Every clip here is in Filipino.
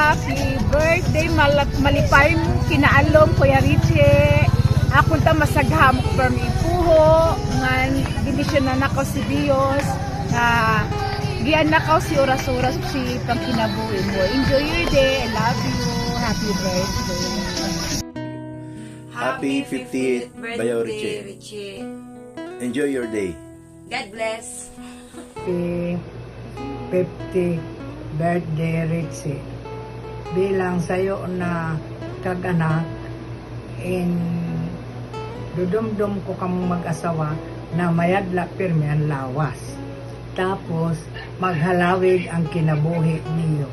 happy birthday, malipay mo, kinaalom, Kuya Richie. Ako ta masaghamok from ipuho, nga dinisyon na nakaw si Dios, nga gian nakaw si oras-oras si pangkinabuhi mo. Enjoy your day, I love you, happy birthday. Happy 50th Bayaw Richie. Enjoy your day. God bless. Happy 50 birthday, Richie. Bilang sa'yo na kag-anak, dudumdum ko kamong mag-asawa na mayadla pirmi ang lawas. Tapos, maghalawig ang kinabuhi niyo.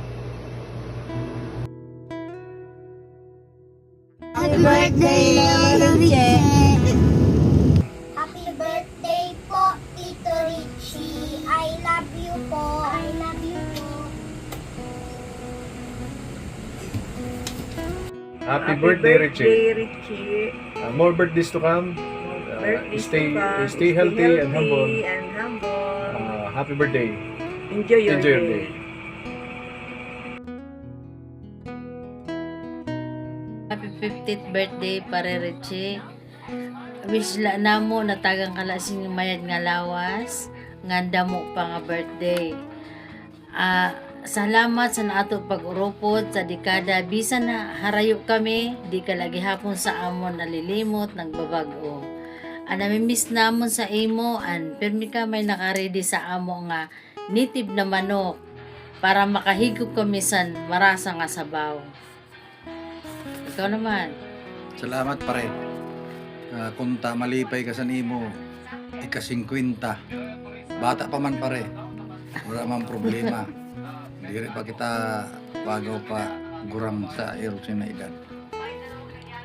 Happy birthday, Richie! Happy birthday po, Tito Richie. I love you po. I love you po. Happy birthday, Richie. Richie. More birthdays to come. Stay healthy and humble. Happy birthday. Enjoy your Enjoy your day. day. Happy 50th birthday, pare Richie. Wish la namo na tagang kalasing mayad nga lawas, nga damo pa nga birthday. Salamat sa naato pag-urupot sa dekada. Bisan na harayo kami, di ka lagi hapon sa amon nalilimot, nagbabago. Namimiss namon sa imo, permi ka may nakaredy sa amo nga native na manok para makahigop kami sa marasa nga sabaw. Ikaw naman. Salamat pare. Kunta malipay ka sa nimo, ika-50. Bata pa man pare. Wala man problema. Diri pa kita bagaw pa gurang sa erupsyon na edad.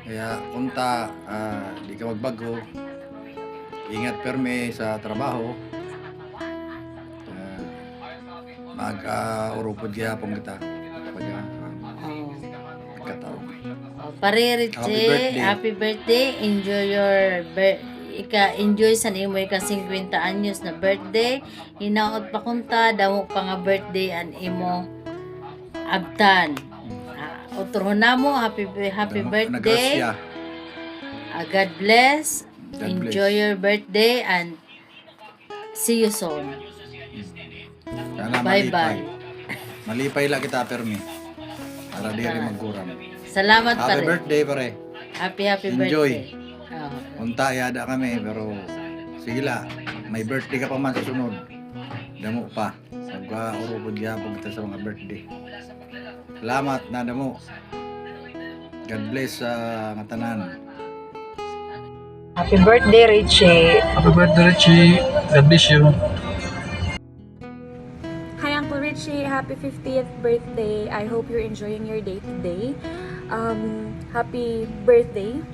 Kaya kunta di ka magbago. Ingat perme sa trabaho. Mag-urupod gyapon kita. Pagkataon. Pare Richie, happy birthday. Enjoy your enjoy sa nimo ka 50 anyos na birthday. Hinaot pa kunta damo pa nga birthday an imo abtan. Otro namo happy birthday. God bless. Enjoy your birthday and see you soon. Bye-bye. Malipay lang kita permi. Para di rin magkurang. Salamat pare. Happy birthday pare. Happy Enjoy. birthday. Unta yada kami pero sige la. May birthday ka pa man sa sunod. Damo pa. Magka-urupod gyapon kita sa mga birthday. Salamat na damo. God bless sa mga tanan. Happy birthday, Richie! Happy birthday, Richie. God bless you. Hi Uncle Richie, happy 50th birthday. I hope you're enjoying your day today. Happy birthday.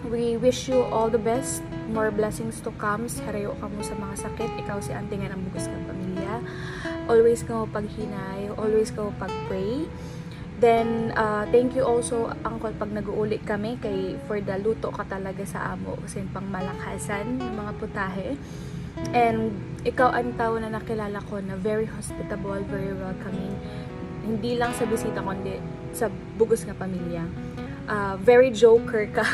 We wish you all the best, more blessings to come. Harayo ka mo sa mga sakit. Ikaw si auntie nga ng bugos ng pamilya. Always ka mo paghinay, always ka mo pag-pray. Then, thank you also, Uncle, pag nag-uuli kami for the luto ka talaga sa amo kasi pang malakasan ng mga putahe. And ikaw ang tao na nakilala ko na very hospitable, very welcoming. Hindi lang sa bisita kundi sa bugos nga pamilya. Very joker ka.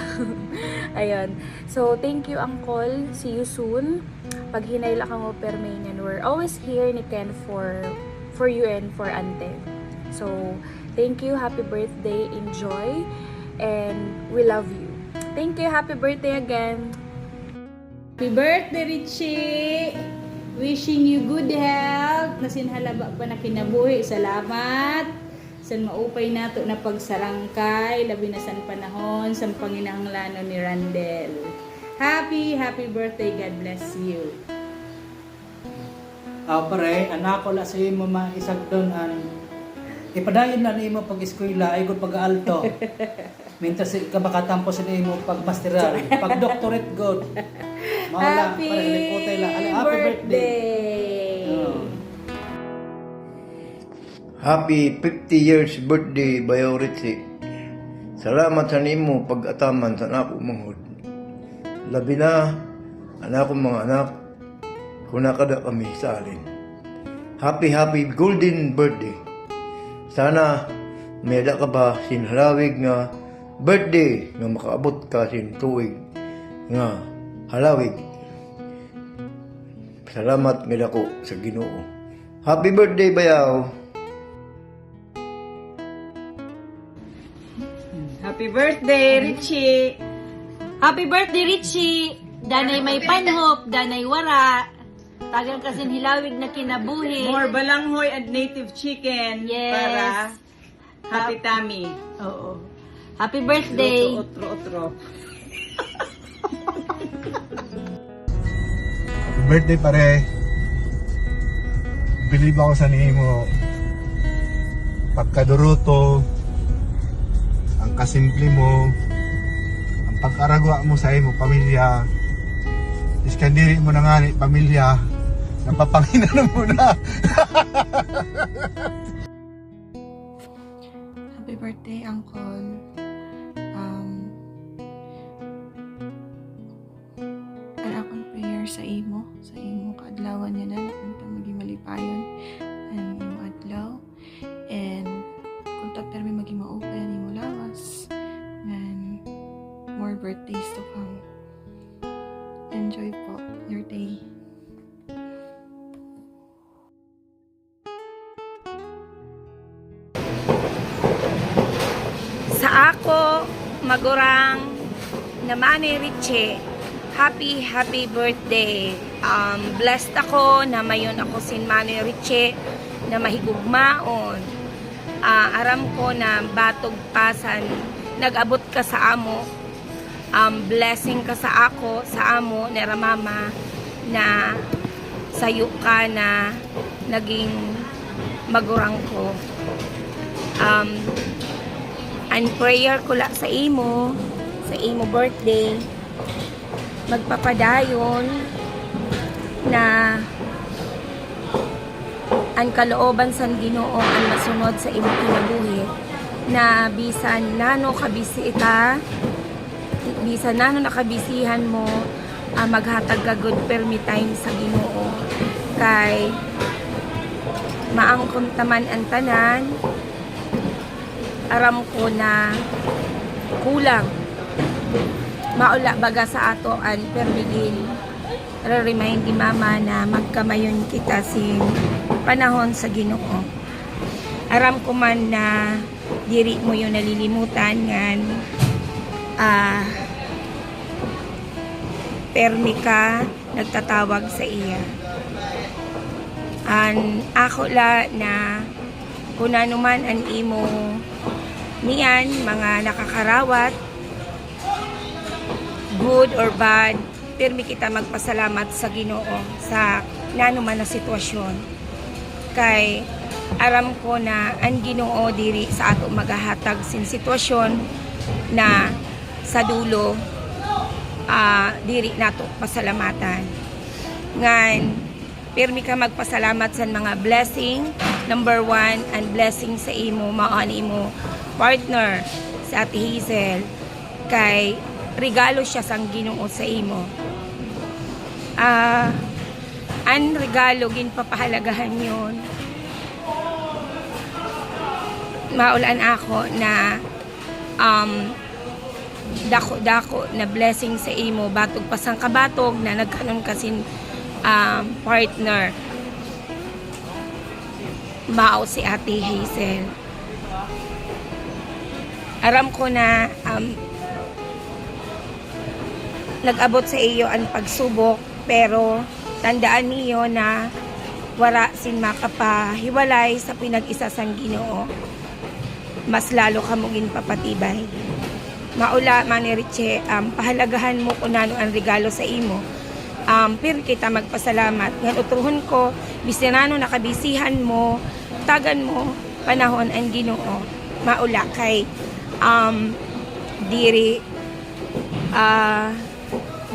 Ayun. So, thank you, Uncle. See you soon. Pag hinayla ka mo permain, we're always here ni Ken for you and for Ante. So, thank you. Happy birthday. Enjoy. And we love you. Thank you. Happy birthday again. Happy birthday, Richie! Wishing you good health, nasinhalaba pa na kinabuhi. Salamat! San maupay nato na pagsarangkay, labi na san panahon, san panginanglano ni Randel. Happy birthday, God bless you. Pare, anak ko la sa imo isag doon ipadayon na nimo pag-eskwela ay gud pag-alto. Mintas ka makatampo sa nimo pag-masteral, pag-doctorate god. Mawala pare likotay la. Happy birthday. Happy 50 years birthday, Bayaw Richie. Salamat sa nimo pag-ataman sa nako mangod. Labi na anak kong mga anak, kunakada kami sa alin. Happy golden birthday. Sana mayada ka ba sinhalawig nga birthday nga makaabot ka sin tuig nga halawig. Salamat nga dako sa Ginoo. Happy birthday bayaw. Happy birthday, Richie! Happy birthday, Richie! Danay may panhop, danay wara. Tagang kasin hilawig na kinabuhi. More balanghoy and native chicken Yes. para happy tummy. Oo. Happy birthday! Otro. Birthday pare. Believe ako sa nimo. Pagkaduruto, ang kasimple mo, ang pagkaragwa mo sa imo pamilya. Iskandiri mo na nga ni pamilya. Napapanginan mo na. Happy birthday, Uncle. Ang akong prayer sa imo kaadlawan niya na unta maging malipayon ang imo adlaw, and kung tatermi maging maupay ang imo lawas, and more birthdays to come. Enjoy po your day. Sa ako, magurang naman ni Richie, happy birthday. Blessed ako na mayon ako sin Manny Richie na mahigugmaon. Aram ko na batog pasan nag-abot ka sa amo. Blessing ka sa ako, sa amo, ni Ramama, na sayo ka na naging magurang ko. And prayer ko la sa imo birthday, magpapadayon na ang kalooban san Ginoo ang masunod sa imo kinabuhi, na bisan nano kabisi ita, bisan nano nakabisihan mo, maghatag ka good permi time sa Ginoo, kay maangkon taman ang tanan. Aram ko na kulang maula baga sa ato an permigin re-remind ni Mama na magkamayon kita sin panahon sa Ginoo. Aram ko man na diri mo yung nalilimutan ngan permi ka nagtatawag sa iya. An ako la na kung ano man ang imo niyan, mga nakakarawat, good or bad, pirmi kita magpasalamat sa Ginoo sa nanuman na sitwasyon. Kay aram ko na ang Ginoo diri sa ato magahatag sin sitwasyon na sa dulo diri nato pasalamatan. Ngan pirmi ka magpasalamat sa mga blessing. Number 1, ang blessing sa imo, maon imo partner sa Ate Hazel, kay regalo siya sang Ginoo sa imo. Ang regalo ginpapahalagahan yon. Maulan ako na dako na blessing sa imo, batog pasang kabatog na nagkanon kasin partner mao si Ate Hazel. Aram ko na nag-abot sa iyo ang pagsubok, pero tandaan niyo na wala sin makapahiwalay sa pinag-isa sang Ginoo. Mas lalo ka mong ginpapatibay. Maula, Manny Richie, pahalagahan mo kung ano ang regalo sa imo. Pero kita magpasalamat. Ngan utruhon ko, bisinano nakabisihan mo, tagan mo, panahon ang Ginoo. Maula kay diri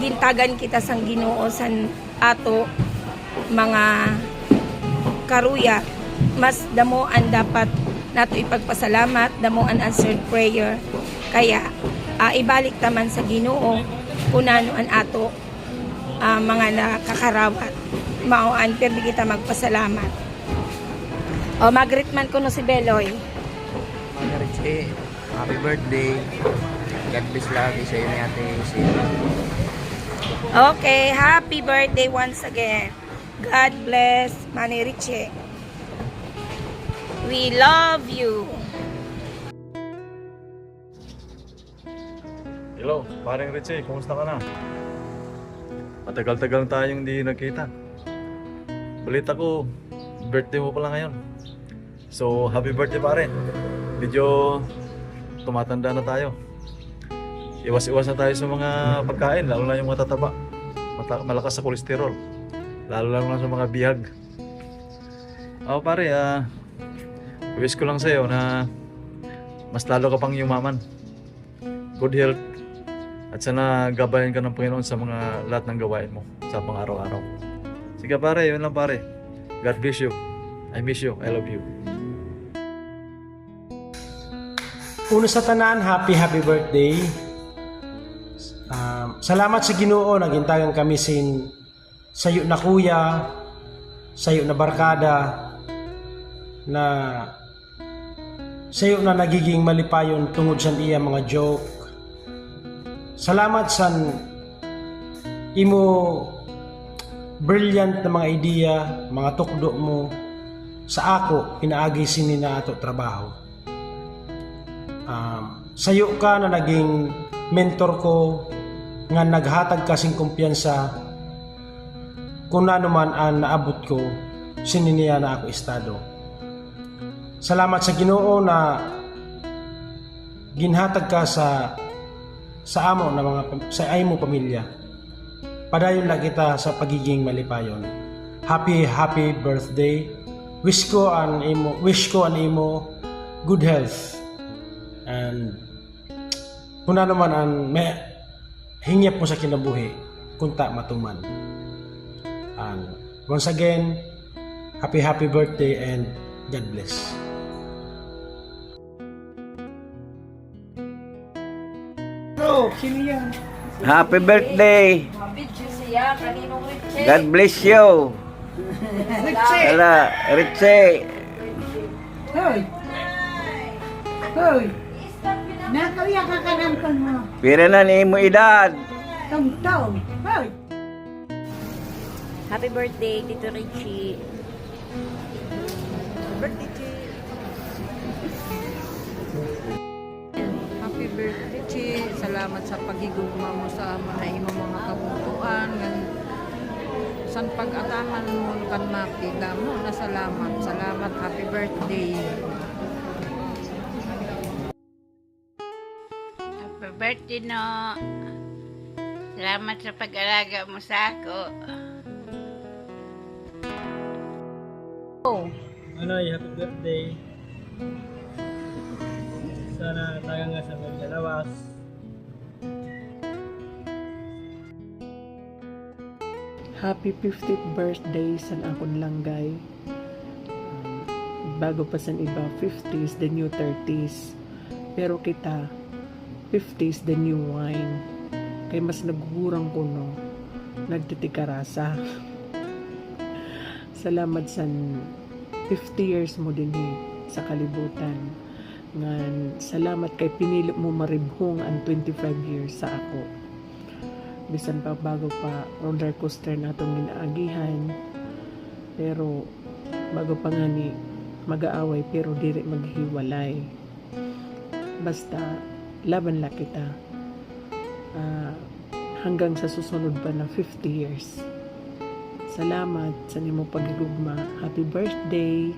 gintagan kita sang Ginoo san ato mga karuya. Mas damo ang dapat nato ipagpasalamat, damo ang answered prayer. Kaya ibalik taman sa Ginoo kung ano ang ato mga nakakarawat. Mauan, pero di kita magpasalamat. O, magrit man ko no si Beloy. Richie, happy birthday. God bless lagi sa iyo ni Ate Sil. Okay, happy birthday once again. God bless, Manny Richie. We love you. Hello, paring Richie, kumusta ka na? Matagal-tagal tayong hindi nagkita. Balita ko, birthday mo pala ngayon. So, happy birthday pare. Medyo tumatanda na tayo. Iwas-iwas na tayo sa mga pagkain, lalo na yung mga tataba. Malakas sa kolesterol. Lalo na sa mga bihag. Pare, wish ko lang sa'yo na mas lalo ka pang yumaman. Good health. At sana gabayan ka ng Panginoon sa mga lahat ng gawain mo sa pang-araw-araw. Sige pare, yun lang pare. God bless you. I miss you. I love you. Una sa tanan, happy birthday. Salamat sa Ginoo, nagintagan kami sayo na kuya, sayo na barkada, na sayo na nagiging malipayon tungod sa iya mga joke. Salamat sa imo brilliant na mga idea, mga tukdo mo sa ako pinaagi sini na ato trabaho. Sayo ka na naging mentor ko nga naghatag kasing kumpiyansa kung ano man ang naabot ko sininiya na ako estado. Salamat sa Ginoo na ginhatag ka sa amo na sa imo pamilya. Padayon lang kita sa pagiging malipayon. Happy birthday. Wish ko an imo good health. And kung ano man ang hingyap mo sa kinabuhi, kunta matuman. And once again, happy birthday and God bless. Happy birthday. God bless you. Hala, Richie. Hoy! Hoy! Nakauya ka kanampang mo. Pira na ni mo edad. Tong-tong. Hoy! Happy birthday, Tito Richie. Birthday, Chi. Happy birthday, Chi. Salamat sa pagigugma mo sa mga imong mga kabutuan. San pag-ataman mo kan makita mo na salamat. Salamat, happy birthday. Happy birthday, no. Salamat sa pag-alaga mo sa ako. Anoy, happy birthday. Sana tayo nga sa mga lawas. Happy 50th birthday sa akong langgay. Bago pa sa iba, 50s, the new 30s. Pero kita, 50s, the new wine. Kaya mas nagugurang ko, no? Nagtitikarasa. Salamat sa 50 years mo din sa kalibutan. Ngan, salamat kay pinili mo maribhong ang 25 years sa ako. Bisan pa bago pa roller coaster na itong ginaagihan. Pero bago pa nga ni mag-aaway pero diri maghiwalay. Basta laban lang kita. Hanggang sa susunod pa na 50 years. Salamat sa nimo pagigugma. Happy birthday!